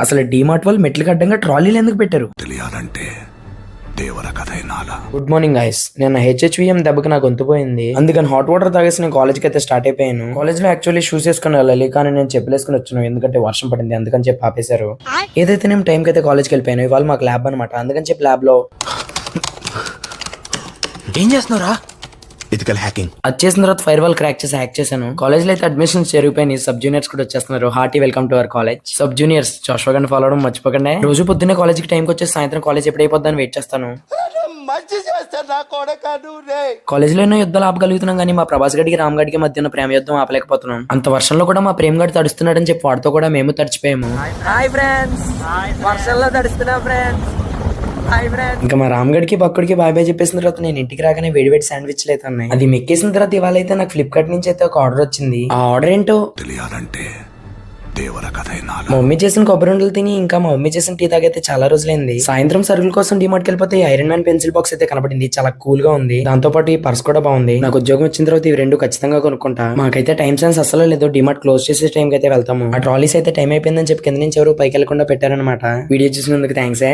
అసలు డీమార్ట్ వాళ్ళు మెట్లకి అడ్డంగా ట్రాలీలు ఎందుకు పెట్టారు? తెలియాలంటే దేవర కథ వినాలా. Good morning guys. నేను హెచ్హెచ్విఎం దెబ్బకి నాకు గొంతుపోయింది, అందుకని హాట్ వాటర్ తాగేసి నేను కాలేజ్కి అయితే స్టార్ట్ అయిపోయాను. కాలేజ్ లో యాక్చువల్లీ షూస్ వేసుకుని వెళ్ళాలి, కానీ నేను చెప్పులేసుకుని వచ్చాను ఎందుకంటే వర్షం పడింది, అందుకని చెప్పి ఆపేశారు. ఏదైతే నేను టైంకి అయితే కాలేజ్కి వెళ్ళిపోయాను. ఇవాళ మాకు ల్యాబ్ అనమాట, అందుకని చెప్పి ల్యాబ్ లో ఏం చేస్తున్నారా? Ethical hacking. అది చేసిన తర్వాత ఫైర్ వాల్ క్రాక్ చేసి హ్యాక్ చేశాను. కాలేజ్ లో అయితే అడ్మిషన్స్ జరిగిపోయినాయి, సబ్ జూనియర్స్ కూడా వచ్చేస్తున్నారు. Hearty welcome to our college. Sub juniors Joshua గారిని ఫాలో అవడం మర్చిపోకండి. రోజు పొద్దున్నే కాలేజ్ కి టైంకి వచ్చేసి సాయంత్రం కాలేజ్ ఎప్పుడైపోద్దని వెయిట్ చేస్తాను. కాలేజ్ లో ఎన్నో యుద్ధాలు ఆపగలుగుతున్నాం, కానీ మా ప్రభాస్ గడికి రామ్ గడికి మధ్య ఉన్న ప్రేమ యుద్ధం ఆపలేకపోతున్నాం. అంత వర్షంలో కూడా మా ప్రేమ గడి తడుస్తున్నాడని చెప్పి వాడితో కూడా మేము తడిచిపోయాము. ఇంకా మా రామ్ గడికి పక్కడికి బాయ్ బాయ్ చెప్పేసిన తర్వాత నేను ఇంటికి రాగానే వేడి వేడి శాండ్విచ్లు అయితే ఉన్నాయి. అది మెక్కేసిన తర్వాత ఇవాళ అయితే నాకు ఫ్లిప్కార్ట్ నుంచి అయితే ఒక ఆర్డర్ వచ్చింది. ఆ ఆర్డర్ ఏంటో తెలియాలంటే దేవర కథ వినాలా. మా మమ్మీ చేసిన కొబ్బరి ఉండలు తిని ఇంకా మా మమ్మీ చేసిన టీ తాగైతే చాలా రోజులైంది. సాయంత్రం సరుకుల కోసం డిమార్ట్కి వెళ్ళిపోతే ఐరన్ మ్యాన్ పెన్సిల్ బాక్స్ అయితే కనపడింది, చాలా కూల్ గా ఉంది. దాంతో పాటు ఈ పర్స్ కూడా బాగుంది. నాకు ఉద్యోగం వచ్చిన తర్వాత ఇవి రెండు ఖచ్చితంగా కొనుక్కుంటా. మాకైతే టైం సెన్స్ అసలు లేదు, డిమార్ట్ క్లోజ్ చేసే టైం అయితే వెళ్తాము. ఆ ట్రాలీస్ అయితే టైం అయిపోయిందని చెప్పి కింద నుంచి ఎవరు పైకి వెళ్లకుండా పెట్టారనమాట. వీడియో చూసినందుకు థ్యాంక్స్.